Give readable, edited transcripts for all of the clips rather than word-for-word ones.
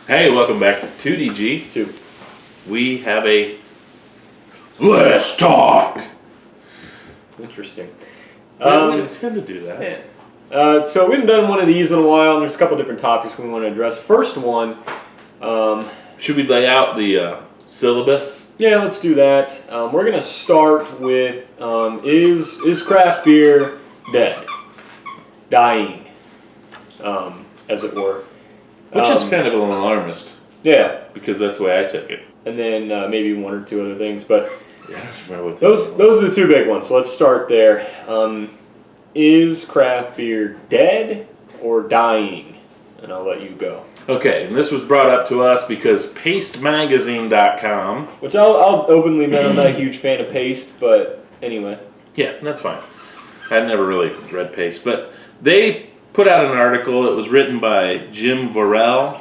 Hey, welcome back to 2DG. 2. We have a Let's Talk. Interesting. We tend to do that. Yeah. So we haven't done one of these in a while, and there's a couple different topics we want to address. First one. Should we lay out the syllabus? Yeah, let's do that. We're going to start with is craft beer dead? Dying, as it were. Which is kind of an alarmist. Yeah. Because that's the way I took it. And then maybe one or two other things. But yeah, remember what those are the two big ones. So let's start there. Is craft beer dead or dying? And I'll let you go. Okay, and this was brought up to us because pastemagazine.com. Which I'll openly admit I'm not a huge fan of Paste, but anyway. Yeah, that's fine. I'd never really read Paste, but they put out an article. It was written by Jim Vorel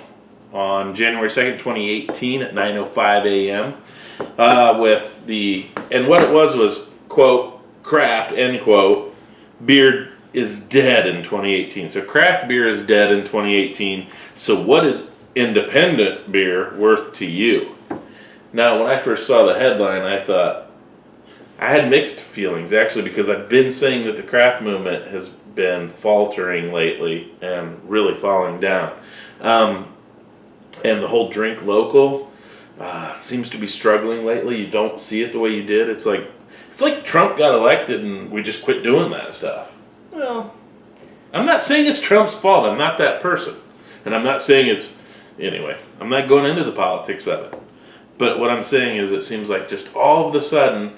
on January 2nd, 2018 at 9:05 a.m. And what it was, quote, craft, end quote, beer is dead in 2018. So craft beer is dead in 2018. So what is independent beer worth to you? Now, when I first saw the headline, I thought, I had mixed feelings, actually, because I've been saying that the craft movement has been faltering lately and really falling down. And the whole drink local seems to be struggling lately. You don't see it the way you did. It's like Trump got elected and we just quit doing that stuff. Well, I'm not saying it's Trump's fault. I'm not that person. And I'm not saying it's... Anyway, I'm not going into the politics of it. But what I'm saying is it seems like just all of a sudden,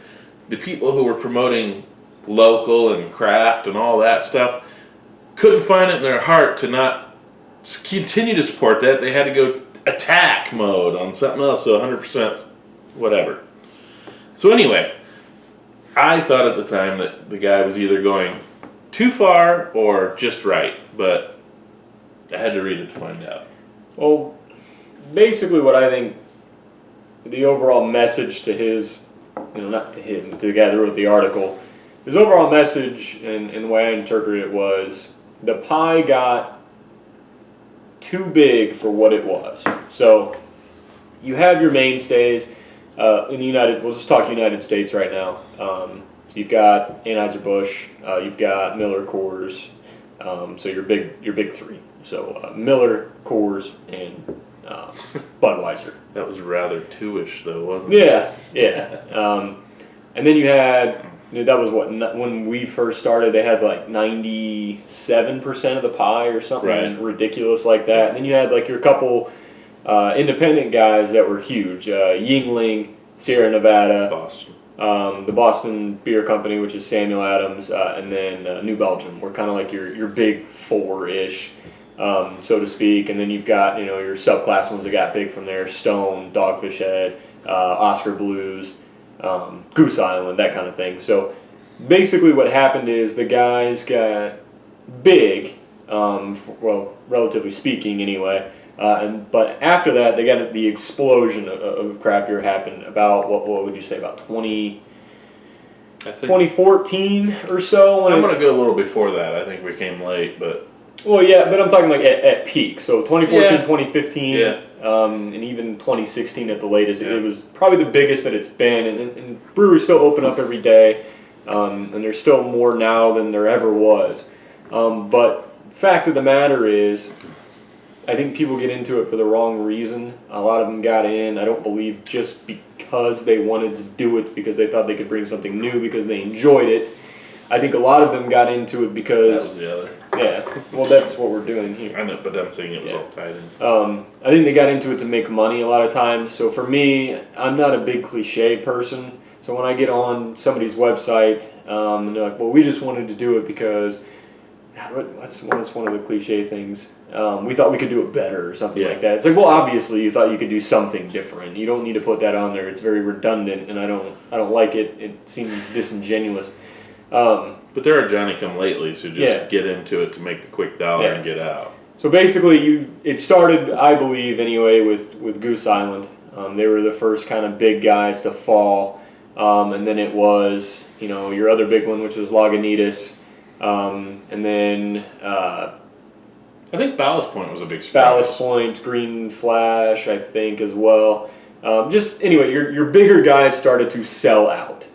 the people who were promoting local and craft and all that stuff couldn't find it in their heart to not continue to support that. They had to go attack mode on something else, so 100% whatever. So anyway, I thought at the time that the guy was either going too far or just right, but I had to read it to find out. Well, basically what I think the overall message to his, not to him, to the guy that wrote the article, his overall message, and the way I interpreted it was, the pie got too big for what it was. So you have your mainstays in the United. We'll just talk United States right now. So you've got Anheuser-Busch, you've got Miller, Coors. So your big three. So Miller, Coors, and Budweiser. That was rather two-ish, though, wasn't it? Yeah. And then you had. That was when we first started. They had like 97% of the pie or something ridiculous like that. And then you had like your couple independent guys that were huge: Yingling, Sierra Nevada, Boston, the Boston Beer Company, which is Samuel Adams, and then New Belgium. Were kind of like your big four-ish, so to speak. And then you've got your subclass ones that got big from there: Stone, Dogfish Head, Oscar Blues. Goose Island, that kind of thing. So basically what happened is the guys got big, well, relatively speaking anyway, but after that they got the explosion of craft beer happened about, what would you say, about 2014 or so? I'm going to go a little before that. I think we came late, but... Well, yeah, but I'm talking like at peak. So 2014, 2015, yeah. And even 2016 at the latest. Yeah. It was probably the biggest that it's been. And breweries still open up every day. And there's still more now than there ever was. But fact of the matter is, I think people get into it for the wrong reason. A lot of them got in, I don't believe, just because they wanted to do it, because they thought they could bring something new, because they enjoyed it. I think a lot of them got into it because... That was the other. Yeah, well, that's what we're doing here. I know, but I'm saying it was all tied in. I think they got into it to make money a lot of times. So for me, I'm not a big cliche person. So when I get on somebody's website, and they're like, well, we just wanted to do it because... what's one of the cliche things? We thought we could do it better or something like that. It's like, well, obviously you thought you could do something different. You don't need to put that on there. It's very redundant, and I don't like it. It seems disingenuous. But there are Johnny-come-latelys who just get into it to make the quick dollar and get out. So basically, it started, I believe, anyway, with Goose Island. They were the first kind of big guys to fall, and then it was your other big one, which was Lagunitas, and then I think Ballast Point was a big surprise. Ballast Point, Green Flash, I think, as well. Just anyway, your bigger guys started to sell out.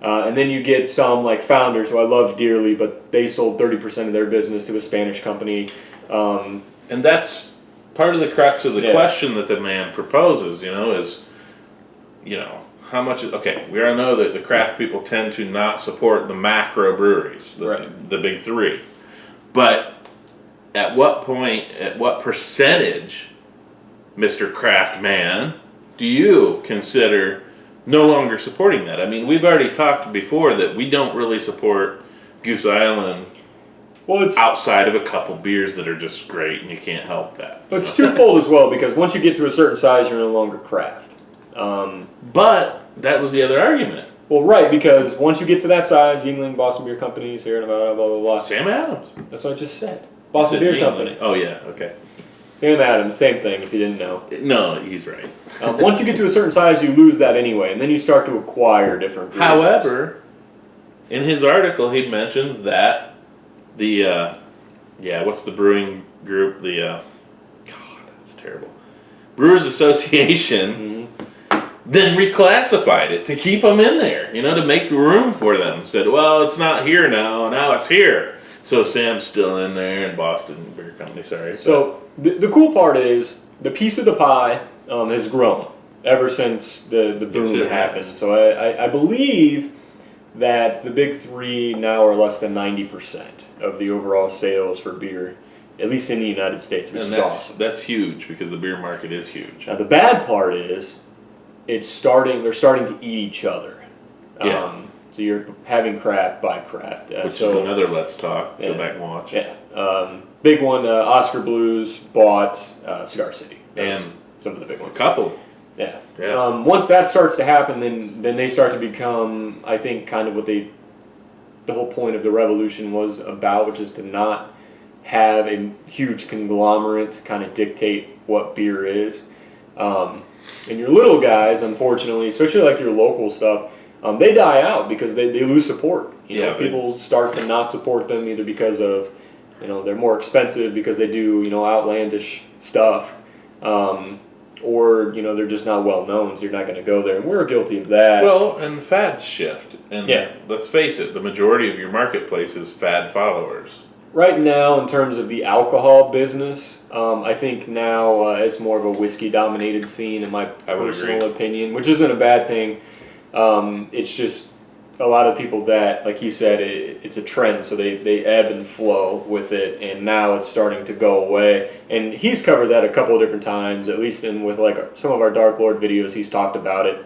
And then you get some like Founders, who I love dearly, but they sold 30% of their business to a Spanish company. And that's part of the crux of the question that the man proposes, is, how much okay, we all know that the craft people tend to not support the macro breweries, the big three. But at what point, at what percentage, Mr. Craft Man, do you consider no longer supporting that? I mean, we've already talked before that we don't really support Goose Island outside of a couple beers that are just great, and you can't help that. But it's twofold as well, because once you get to a certain size, you're no longer craft. But that was the other argument. Well, right, because once you get to that size, Yuengling, Boston Beer Company, Sierra Nevada, blah, blah, blah. Sam Adams. That's what I just said. Boston Beer Company. Oh, yeah, okay. Sam Adams, same thing, if you didn't know. No, he's right. Once you get to a certain size, you lose that anyway, and then you start to acquire different breweries. However, in his article, he mentions that the, what's the brewing group? God, that's terrible. Brewers Association then reclassified it to keep them in there, to make room for them. Said, well, it's not here now it's here. So Sam's still in there, and Boston Beer Company, sorry. So the cool part is the piece of the pie has grown ever since the boom happened. So I believe that the big three now are less than 90% of the overall sales for beer, at least in the United States, which is awesome. That's huge, because the beer market is huge. Now the bad part is they're starting to eat each other. So you're having craft by craft. Which is another Let's Talk. Go back and watch. Yeah. Big one, Oscar Blues bought Cigar City. And some of the big ones. A couple. Yeah. Once that starts to happen, then they start to become, I think, kind of what the whole point of the revolution was about, which is to not have a huge conglomerate kind of dictate what beer is. And your little guys, unfortunately, especially like your local stuff, they die out because they lose support. People start to not support them either because of, they're more expensive because they do, outlandish stuff, or, they're just not well known, so you're not going to go there. And we're guilty of that. Well, and the fads shift. And let's face it, the majority of your marketplace is fad followers. Right now, in terms of the alcohol business, I think now it's more of a whiskey-dominated scene, in my personal opinion, which isn't a bad thing. It's just a lot of people that, like you said, it's a trend, so they ebb and flow with it, and now it's starting to go away. And he's covered that a couple of different times, at least with some of our Dark Lord videos. He's talked about it,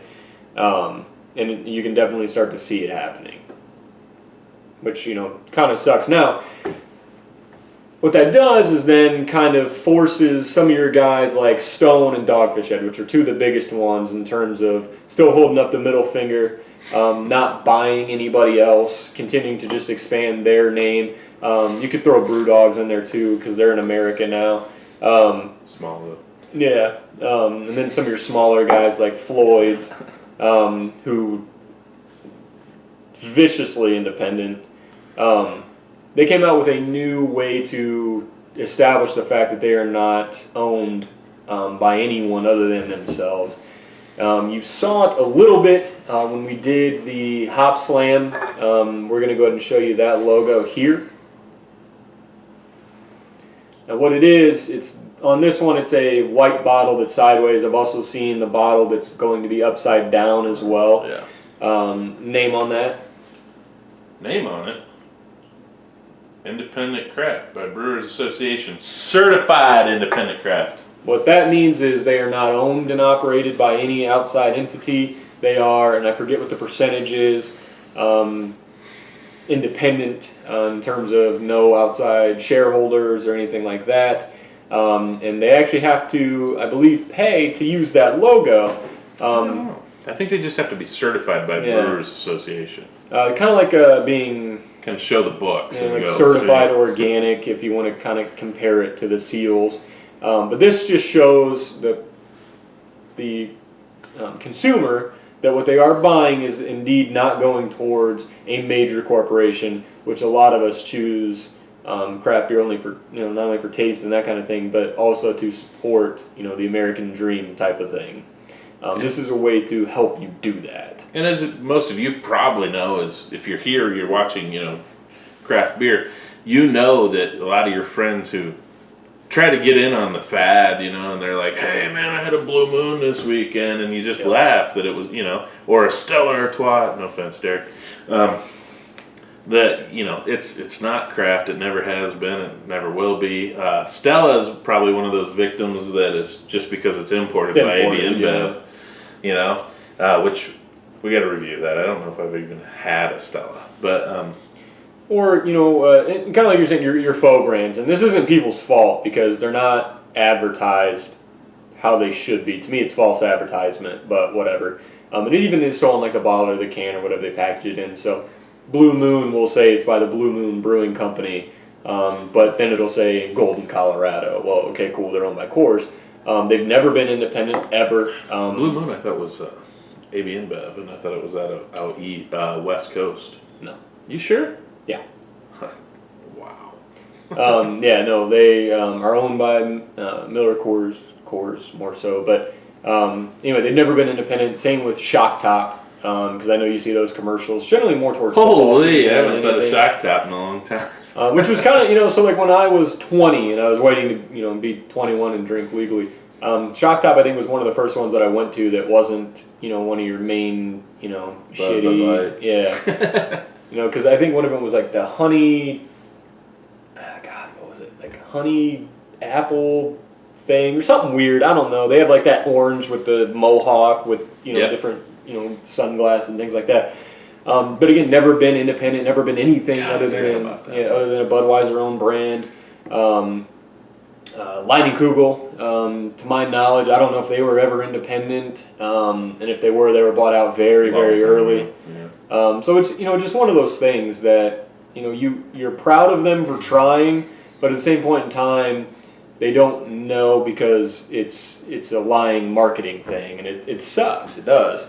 and you can definitely start to see it happening, which kind of sucks. Now, what that does is then kind of forces some of your guys like Stone and Dogfish Head, which are two of the biggest ones in terms of still holding up the middle finger, not buying anybody else, continuing to just expand their name. You could throw Brewdogs in there too, because they're in America now. Small. Yeah. And then some of your smaller guys like Floyd's, who viciously independent. They came out with a new way to establish the fact that they are not owned by anyone other than themselves. You saw it a little bit when we did the Hop Slam. We're going to go ahead and show you that logo here. Now what it is, it's on this one it's a white bottle that's sideways. I've also seen the bottle that's going to be upside down as well. Name on that? Name on it? Independent Craft by Brewers Association. Certified independent craft. What that means is they are not owned and operated by any outside entity. They are, and I forget what the percentage is, independent in terms of no outside shareholders or anything like that. And they actually have to, I believe, pay to use that logo. I think they just have to be certified by Brewers Association. Kind of like being... Kind of show the books. And like certified organic, if you want to kind of compare it to the seals. But this just shows the consumer that what they are buying is indeed not going towards a major corporation, which a lot of us choose craft beer only for not only for taste and that kind of thing, but also to support the American dream type of thing. This is a way to help you do that. And as most of you probably know, is if you're here, you're watching, craft beer, that a lot of your friends who try to get in on the fad, and they're like, hey man, I had a Blue Moon this weekend, and you just laugh that it was, or a Stella Artois, no offense, Derek, that, it's not craft, it never has been, it never will be. Stella is probably one of those victims that is just because it's imported by AB InBev, which we got to review that. I don't know if I've even had a Stella, but... Or, kind of like you're saying, your faux brands. And this isn't people's fault because they're not advertised how they should be. To me, it's false advertisement, but whatever. And it even is so on like the bottle or the can or whatever they package it in. So Blue Moon will say it's by the Blue Moon Brewing Company, but then it'll say Golden, Colorado. Well, okay, cool, they're owned by Coors. They've never been independent, ever. Blue Moon, I thought, was AB InBev, and I thought it was out West Coast. No. You sure? Yeah. Wow. They are owned by Miller Coors more so. But anyway, they've never been independent. Same with Shock Top, because I know you see those commercials. Generally more towards football season. I haven't had a Shock Top in a long time. Which was kind of, so like when I was 20 and I was waiting to, be 21 and drink legally, Shock Top I think was one of the first ones that I went to that wasn't, one of your main, shitty. Yeah. Because I think one of them was like the honey, what was it? Like honey apple thing or something weird. I don't know. They have like that orange with the mohawk with, different, sunglasses and things like that. But again, never been independent, never been anything other than a Budweiser owned brand. Lightning Kugel, to my knowledge, I don't know if they were ever independent, and if they were bought out very, very early. Yeah. So it's just one of those things that you're proud of them for trying, but at the same point in time, they don't know because it's a lying marketing thing, and it sucks. It does.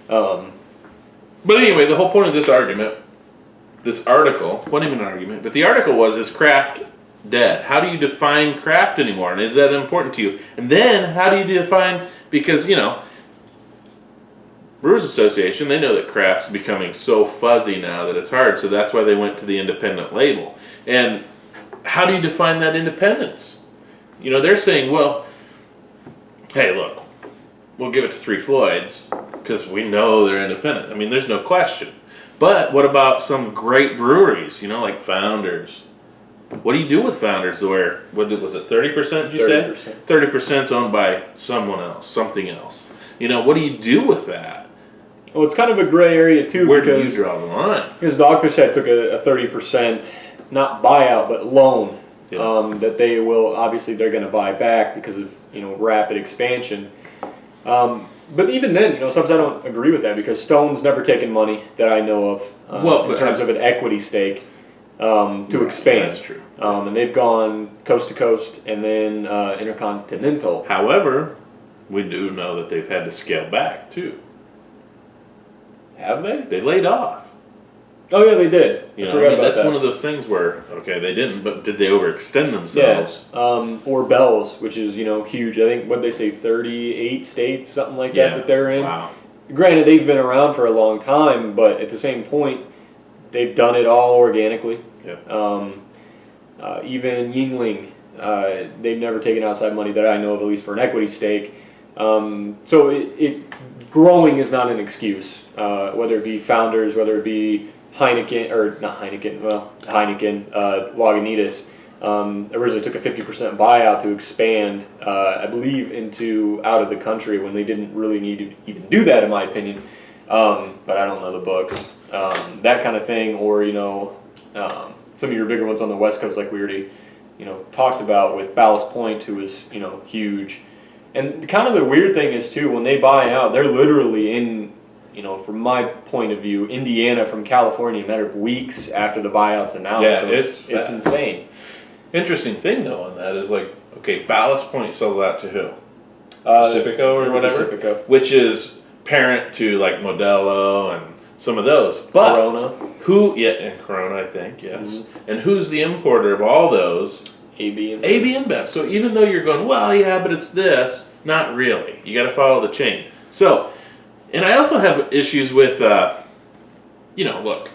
But anyway, the whole point of this article, wasn't even an argument, but the article was, is craft dead? How do you define craft anymore? And is that important to you? And then, how do you define, because, Brewers Association, they know that craft's becoming so fuzzy now that it's hard, so that's why they went to the independent label. And how do you define that independence? They're saying, well, hey, look, we'll give it to Three Floyds because we know they're independent. I mean, there's no question. But what about some great breweries, like Founders? What do you do with Founders where, was it 30%, did you 30%. say? 30% is owned by someone else, something else. What do you do with that? Well, it's kind of a gray area, too. Where do you draw the line? Because Dogfish Head took a 30%, not buyout, but loan, that they will, obviously, they're going to buy back because of, rapid expansion. But even then, sometimes I don't agree with that because Stone's never taken money that I know of in terms of an equity stake to expand. That's true. And they've gone coast to coast and then intercontinental. However, we do know that they've had to scale back, too. Have they? They laid off. Oh, yeah, they did. That's one of those things where, okay, they didn't, but did they overextend themselves? Yeah. Or Bell's, which is, huge. I think, what'd they say, 38 states, something like that they're in. Wow. Granted, they've been around for a long time, but at the same point, they've done it all organically. Yeah. Even Yingling, they've never taken outside money that I know of, at least for an equity stake. So growing is not an excuse, whether it be Founders, whether it be Heineken, Lagunitas. Originally took a 50% buyout to expand, I believe, out of the country when they didn't really need to even do that, in my opinion. But I don't know the books. That kind of thing, or, some of your bigger ones on the West Coast, like we already, talked about with Ballast Point, who is, huge. And kind of the weird thing is, too, when they buy out, they're literally in, from my point of view, Indiana from California in a matter of weeks after the buyout's announced. Yeah, so it's insane. Interesting thing, though, on that is Ballast Point sells out to who? Pacifico or whatever? Pacifico. Which is parent to, Modelo and some of those. But Corona. and Corona, I think, yes. And who's the importer of all those? AB and InBev. So even though you're going, well, yeah, but it's this, not really. You got to follow the chain. So, and I also have issues with, look,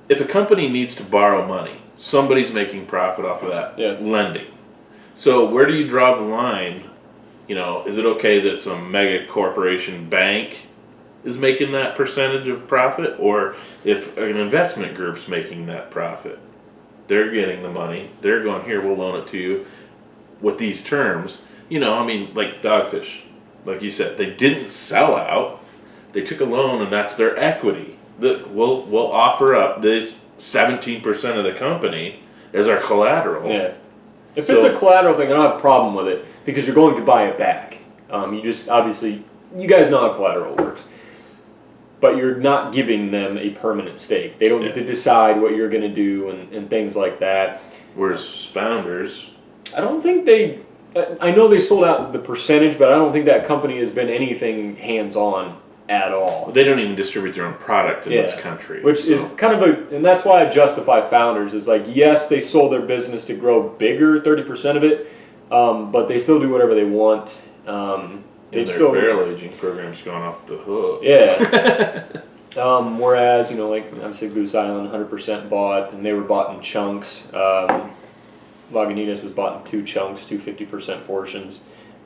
if a company needs to borrow money, somebody's making profit off of that lending. So where do you draw the line? Is it okay that some mega corporation bank is making that percentage of profit? Or if an investment group's making that profit, they're getting the money, they're going, here, we'll loan it to you with these terms. Like Dogfish, like you said, they didn't sell out. They took a loan, and that's their equity. We'll offer up this 17% of the company as our collateral. Yeah. If it's a collateral thing, I don't have a problem with it because you're going to buy it back. You just, obviously, you guys know how collateral works. But you're not giving them a permanent stake. They don't get to decide what you're going to do and things like that. Whereas Founders, I don't think I know they sold out the percentage, but I don't think that company has been anything hands-on at all. They don't even distribute their own product in this country. Which is kind of and that's why I justify Founders, is like, yes, they sold their business to grow bigger, 30% of it, but they still do whatever they want. Their barrel aging program's gone off the hook. Yeah. Whereas, like obviously Goose Island, 100% bought, and they were bought in chunks. Lagunitas was bought in 2 chunks, 2 50% portions.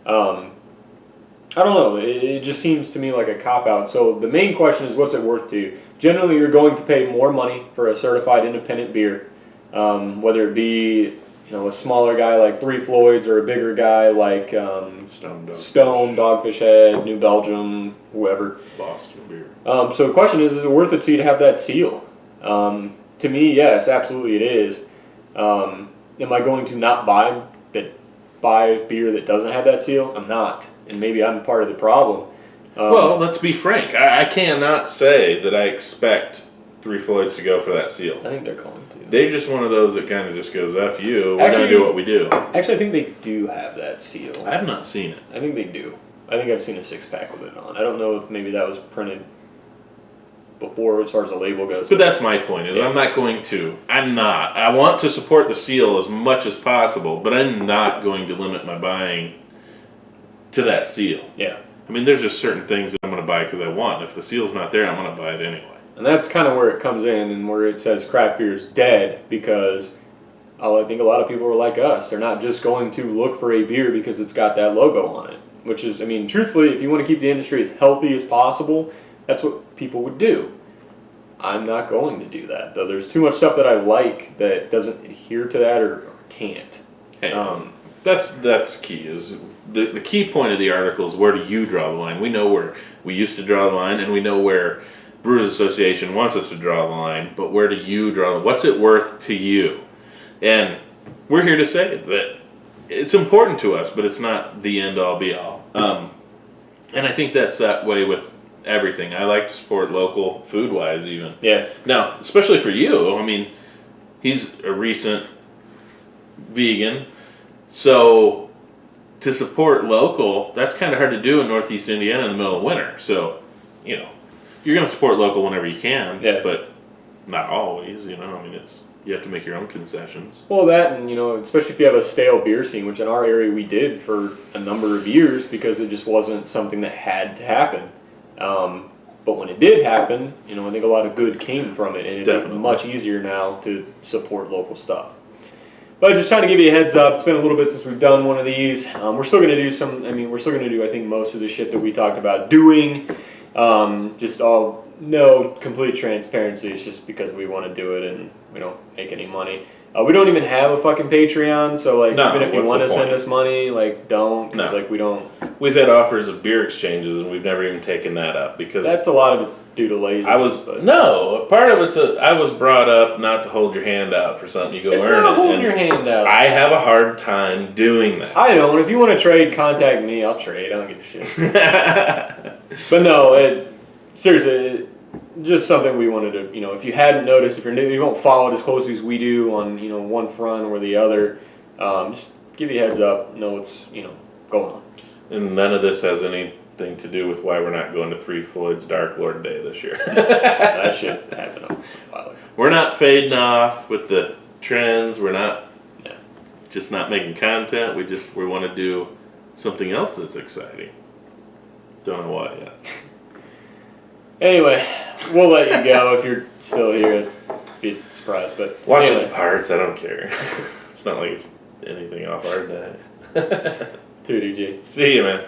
I don't know. It just seems to me like a cop-out. So the main question is, what's it worth to you? Generally, you're going to pay more money for a certified independent beer, whether it be a smaller guy like Three Floyds or a bigger guy like Stone, Dogfish Head, New Belgium, whoever. Boston beer. So the question is it worth it to you to have that seal? To me, yes, absolutely it is. Am I going to not buy beer that doesn't have that seal? I'm not. And maybe I'm part of the problem. Well, let's be frank. I cannot say that I expect Three Floyds to go for that seal. I think they're going to. They're just one of those that kind of just goes, F you, we're going to do what we do. Actually, I think they do have that seal. I have not seen it. I think they do. I think I've seen a 6-pack with it on. I don't know if maybe that was printed before as far as the label goes. But that's my point, is I'm not going to. I want to support the seal as much as possible, but I'm not going to limit my buying to that seal. Yeah. There's just certain things that I'm going to buy because I want. If the seal's not there, I'm going to buy it anyway. And that's kind of where it comes in, and where it says craft beer is dead, because I think a lot of people are like us. They're not just going to look for a beer because it's got that logo on it. Which is, truthfully, if you want to keep the industry as healthy as possible, that's what people would do. I'm not going to do that, though. There's too much stuff that I like that doesn't adhere to that or can't. Hey, that's key. Is the key point of the article is, where do you draw the line? We know where we used to draw the line, and we know where Brewers Association wants us to draw the line. But where do you draw the line? What's it worth to you? And we're here to say that it's important to us, but it's not the end-all, be-all. And I think that's that way with everything. I like to support local, food-wise even. Yeah. Now, especially for you, he's a recent vegan, so to support local, that's kind of hard to do in Northeast Indiana in the middle of winter. So, you're going to support local whenever you can, but not always, you have to make your own concessions. Well, that, and especially if you have a stale beer scene, which in our area we did for a number of years, because it just wasn't something that had to happen. But when it did happen, I think a lot of good came from it, and it's much easier now to support local stuff. But just trying to give you a heads up, it's been a little bit since we've done one of these. We're still going to do I think, most of the shit that we talked about doing. No complete transparency. It's just because we want to do it and we don't make any money. We don't even have a fucking Patreon, so even if you want to send us money, don't. Because we don't. We've had offers of beer exchanges, and we've never even taken that up because that's a lot of it's due to laziness. Part of it's I was brought up not to hold your hand out for something. You go it's earn not it. Holding your hand out. I have a hard time doing that. I don't. If you want to trade, contact me. I'll trade. I don't give a shit. But no, seriously. Just something we wanted to, if you hadn't noticed, if you're new, you don't follow it as closely as we do on, one front or the other, just give you a heads up, know what's, going on. And none of this has anything thing to do with why we're not going to Three Floyd's Dark Lord Day this year. That should happen a while ago. We're not fading off with the trends. We're not Yeah. just not making content. We want to do something else that's exciting. Don't know what yet. Anyway, we'll let you go if you're still here. It's be surprised, but Watching anyway. parts, I don't care. It's not like it's anything off our day. 2DG. See you, man.